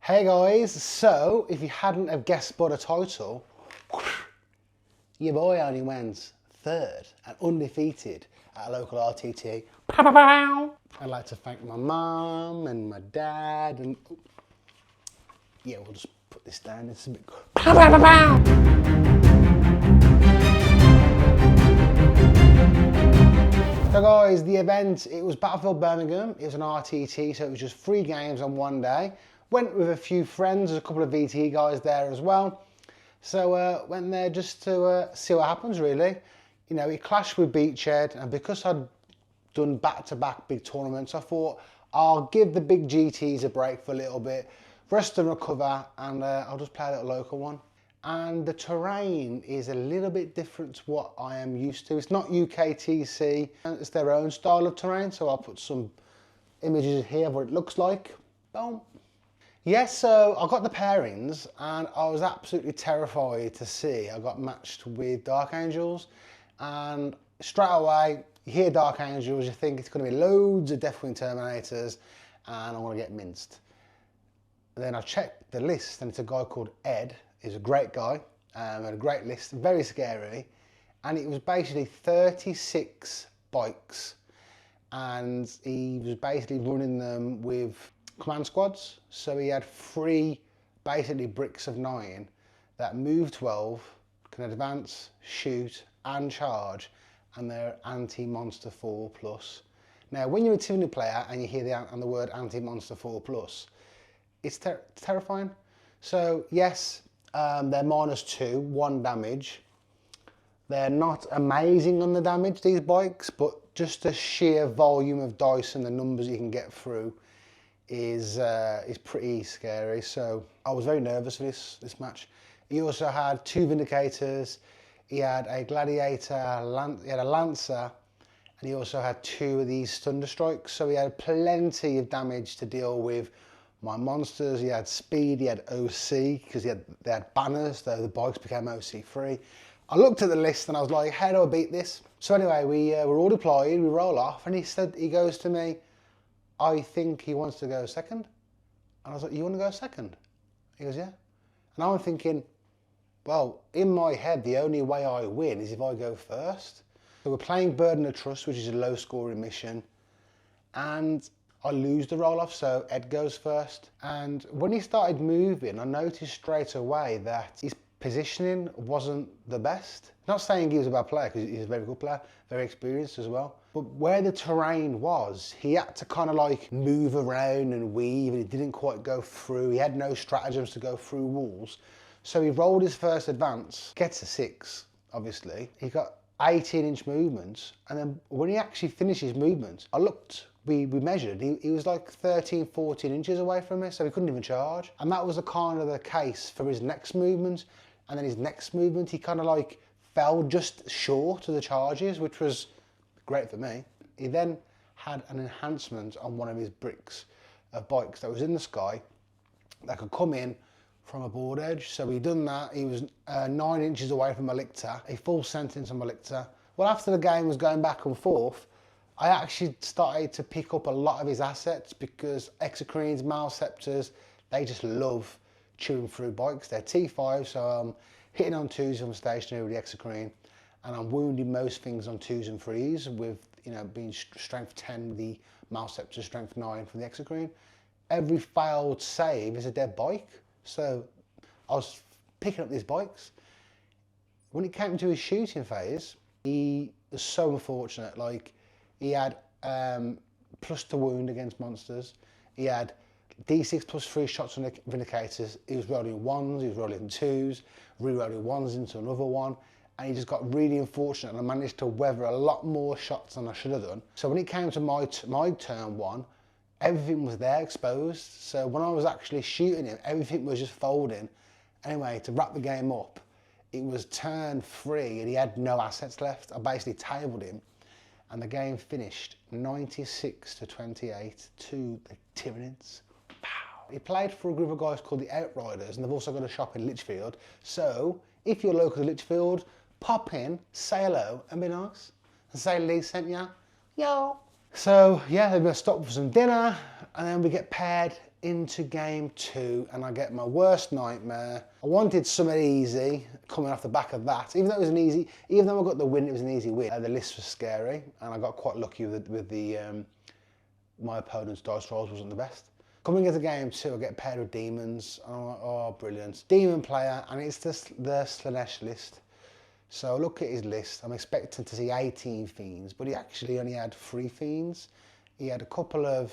Hey guys, so if you hadn't have guessed by the title, your boy only went third and undefeated at a local RTT. I'd like to thank my mum and my dad and yeah, we'll just put this down, it's a bit So guys, the event, it was Battlefield Birmingham, it was an RTT, so it was just 3 games on one day. Went with a few friends, there's a couple of VT guys there as well. So went there just to see what happens really. You know, it clashed with Beachhead, and because I'd done back-to-back big tournaments, I thought I'll give the big GTs a break for a little bit, rest and recover, and I'll just play a little local one. And the terrain is a little bit different to what I am used to. It's not UKTC, it's their own style of terrain, so I'll put some images here of what it looks like. Boom. Yes, so I got the pairings and I was absolutely terrified to see I got matched with Dark Angels, and straight away you hear Dark Angels, you think it's going to be loads of Deathwing Terminators and I'm going to get minced. And then I checked the list and it's a guy called Ed. He's a great guy, had a great list, very scary, and it was basically 36 bikes, and he was basically running them with command squads. So he had 3 basically bricks of 9 that move 12, can advance, shoot and charge, and they're anti-monster 4+. Now when you're a Tyranids player and you hear the word anti-monster 4+, it's terrifying. So yes, they're -2, 1 damage. They're not amazing on the damage, these bikes, but just the sheer volume of dice and the numbers you can get through is pretty scary. So I was very nervous for this match. He also had 2 Vindicators, he had a Gladiator, he had a Lancer, and he also had 2 of these Thunderstrikes. So he had plenty of damage to deal with. My monsters, he had speed, he had OC, because they had banners, though the bikes became OC free. I looked at the list and I was like, how do I beat this? So anyway, we were all deployed, we roll off, and he goes to me, I think he wants to go second. And I was like, you want to go second? He goes, yeah. And I'm thinking, well, in my head, the only way I win is if I go first. So we're playing Burden of Trust, which is a low scoring mission, and I lose the roll-off, so Ed goes first. And when he started moving, I noticed straight away that his positioning wasn't the best. Not saying he was a bad player, because he's a very good player, very experienced as well. But where the terrain was, he had to kind of like move around and weave, and it didn't quite go through. He had no stratagems to go through walls. So he rolled his first advance, gets a 6, obviously. He got 18-inch movements, and then when he actually finished his movements, I looked, we measured, he was like 13, 14 inches away from me, so he couldn't even charge. And that was the kind of the case for his next movement. And then his next movement, he kind of like fell just short of the charges, which was great for me. He then had an enhancement on one of his bricks of bikes that was in the sky that could come in from a board edge. So he done that. He was 9 inches away from a lictor, a full sentence on my lictor. Well, after the game was going back and forth, I actually started to pick up a lot of his assets, because Exocrines, Malceptors, they just love chewing through bikes. They're T5, so I'm hitting on 2s from stationary with the Exocrine, and I'm wounding most things on 2s and 3s with, you know, being strength 10 with the Malceptor, strength 9 from the Exocrine. Every failed save is a dead bike. So I was picking up these bikes. When it came to his shooting phase, he was so unfortunate. Like, he had plus to wound against monsters. He had D6 plus 3 shots on the Vindicators. He was rolling 1s, he was rolling 2s, re-rolling 1s into another one. And he just got really unfortunate, and I managed to weather a lot more shots than I should have done. So when it came to my turn 1, everything was there exposed. So when I was actually shooting him, everything was just folding. Anyway, to wrap the game up, it was turn 3 and he had no assets left. I basically tabled him, and the game finished 96-28 to the Tyranids. He played for a group of guys called the Outriders, and they've also got a shop in Lichfield. So if you're local to Lichfield, pop in, say hello and be nice. And say Lee sent ya. Yo. So yeah, we're gonna stop for some dinner, and then we get paired into game 2 and I get my worst nightmare. I wanted something easy coming off the back of that. Even though I got the win, it was an easy win. The list was scary and I got quite lucky with the my opponent's dice rolls wasn't the best. Coming into game 2, I get paired with demons. Oh, brilliant. Demon player, and it's the Slanesh list. So I look at his list, I'm expecting to see 18 fiends, but he actually only had 3 fiends. He had a couple of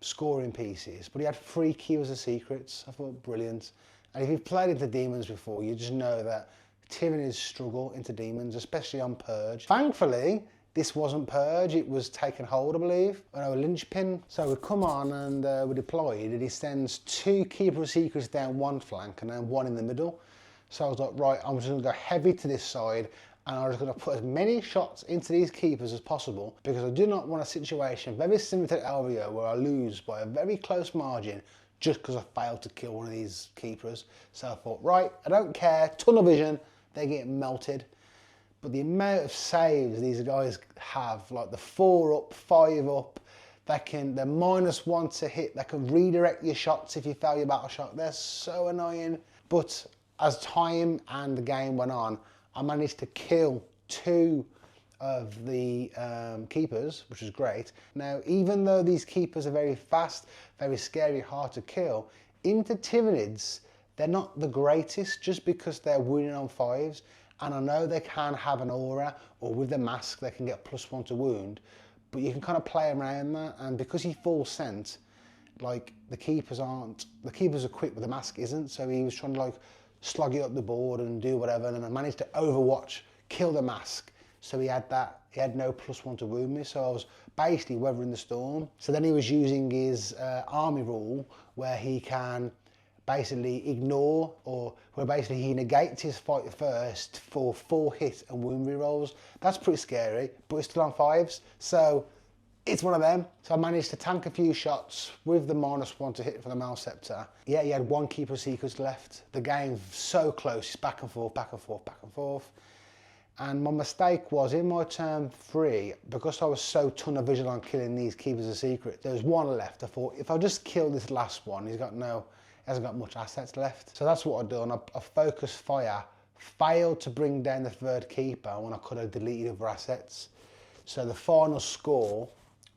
scoring pieces, but he had 3 keys of secrets. I thought, brilliant. And if you've played into demons before, you just know that Tyranids struggle into demons, especially on Purge. Thankfully, this wasn't Purge, it was taken hold, I believe. A linchpin. So we come on and we deployed, and he sends 2 keeper of secrets down one flank and then 1 in the middle. So I was like, right, I'm just gonna go heavy to this side, and I'm just going to put as many shots into these keepers as possible, because I do not want a situation very similar to LVO where I lose by a very close margin just because I failed to kill one of these keepers. So I thought, right, I don't care, tunnel vision, they get melted. But the amount of saves these guys have, like the 4 up, 5 up, they're -1 to hit, they can redirect your shots if you fail your battle shot. They're so annoying. But as time and the game went on, I managed to kill 2 of the keepers, which was great. Now, even though these keepers are very fast, very scary, hard to kill, into Tyranids, they're not the greatest just because they're winning on 5s. And I know they can have an aura, or with the mask, they can get +1 to wound, but you can kind of play around that. And because he full sent, like the keepers are quick, but the mask isn't. So he was trying to like slug it up the board and do whatever, and I managed to overwatch, kill the mask. So he had no +1 to wound me, so I was basically weathering the storm. So then he was using his army rule, where he can basically ignore, or where basically he negates his fight first for 4 hit and wound rerolls. That's pretty scary, but it's still on 5s, so it's one of them. So I managed to tank a few shots with the -1 to hit for the Malceptor. Yeah, he had 1 keeper secrets left. The game's so close, it's back and forth, back and forth, back and forth. And my mistake was, in my turn 3, because I was so tunnel vision on killing these keepers of secret, there was 1 left. I thought, if I just kill this last one, he hasn't got much assets left. So that's what I've done. I focused fire, failed to bring down the 3rd keeper when I could have deleted other assets. So the final score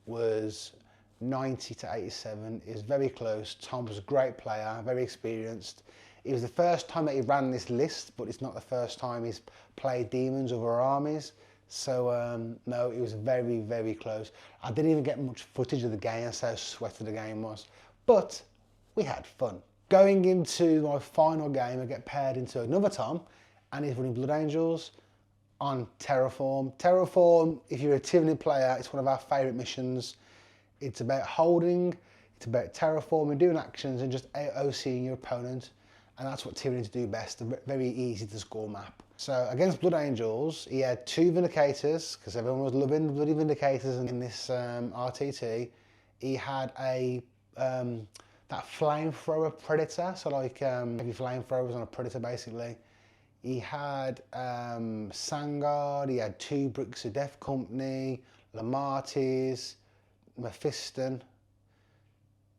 was 90 to 87. It was very close. Tom was a great player, very experienced. It was the first time that he ran this list, but it's not the first time he's played demons over armies. So no, it was very, very close. I didn't even get much footage of the game, that's how sweaty the game was. But we had fun. Going into my final game, I get paired into another Tom, and he's running Blood Angels on Terraform. Terraform, if you're a Tyranid player, it's one of our favourite missions. It's about holding, it's about terraforming, doing actions, and just OCing your opponent. And that's what Tyranids do best, a very easy to score map. So against Blood Angels, he had 2 Vindicators, because everyone was loving the bloody Vindicators in this RTT. He had that flamethrower Predator, so like heavy flamethrowers on a Predator basically. He had Sangard, he had 2 Bricks of Death Company, Lamartis, Mephiston.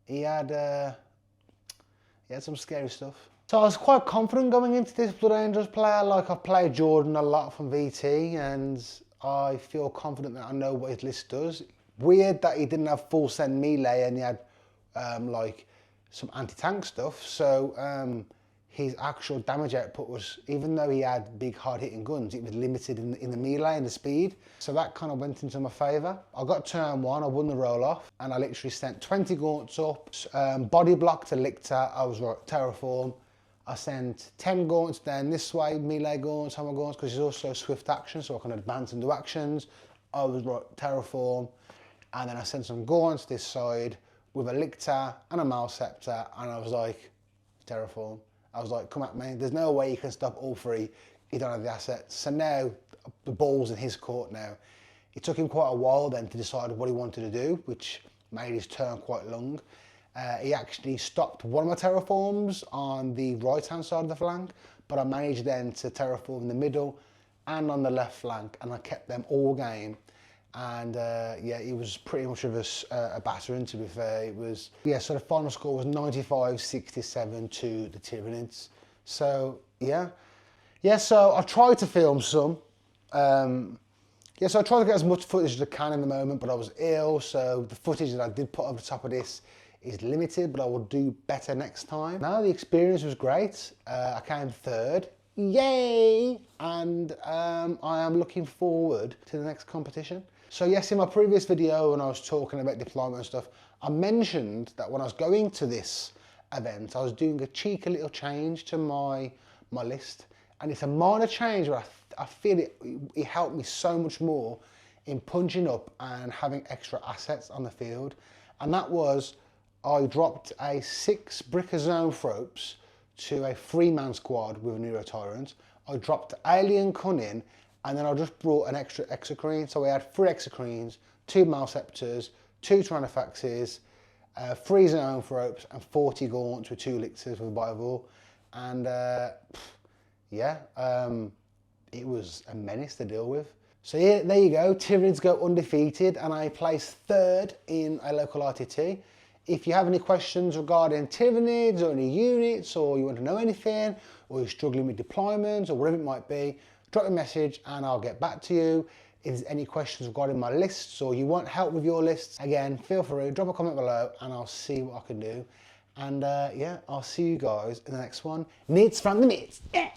He had some scary stuff. So I was quite confident going into this Blood Angels player. Like, I've played Jordan a lot from VT, and I feel confident that I know what his list does. Weird that he didn't have full send melee and he had like some anti-tank stuff. So his actual damage output was, even though he had big hard hitting guns, it was limited in the melee and the speed. So that kind of went into my favour. I got turn 1, I won the roll off, and I literally sent 20 gaunts up, body block to Lictor, I was right, Terraform. I sent 10 gaunts down this way, melee gaunts, hammer gaunts, because it's also swift action, so I can advance and do actions. I was right, Terraform. And then I sent some gaunts this side with a Lictor and a Malceptor, and I was like, Terraform. I was like, come at me, there's no way you can stop all 3, you don't have the assets. So now, the ball's in his court now. It took him quite a while then to decide what he wanted to do, which made his turn quite long. He actually stopped one of my terraforms on the right-hand side of the flank, but I managed then to terraform the middle and on the left flank, and I kept them all game. And yeah, it was pretty much of a battering, to be fair. It was, yeah, so the final score was 95-67 to the Tyranids. So yeah, so I tried to film some. Yeah, so I tried to get as much footage as I can in the moment, but I was ill, so the footage that I did put over the top of this is limited, but I will do better next time. Now, the experience was great. I came third. Yay! And I am looking forward to the next competition. So yes, in my previous video when I was talking about deployment and stuff, I mentioned that when I was going to this event, I was doing a cheeky little change to my list. And it's a minor change, but I feel it helped me so much more in punching up and having extra assets on the field. And that was, I dropped a 6 Bricker Zone Thropes to a 3-man squad with a Neuro Tyrant. I dropped Alien Cunning, and then I just brought an extra Exocrine. So we had 3 Exocrines, 2 Malceptors, 2 Tyrannofaxes, 3 Zone Thropes, and 40 Gaunts with 2 Lictors with a Biovore. And yeah, it was a menace to deal with. So yeah, there you go. Tyranids go undefeated, and I placed 3rd in a local RTT. If you have any questions regarding Tyranids or any units, or you want to know anything, or you're struggling with deployments or whatever it might be, drop a message and I'll get back to you. If there's any questions regarding my lists, or you want help with your lists, again, feel free, drop a comment below and I'll see what I can do. And yeah, I'll see you guys in the next one. Knits from the mitts. Yeah.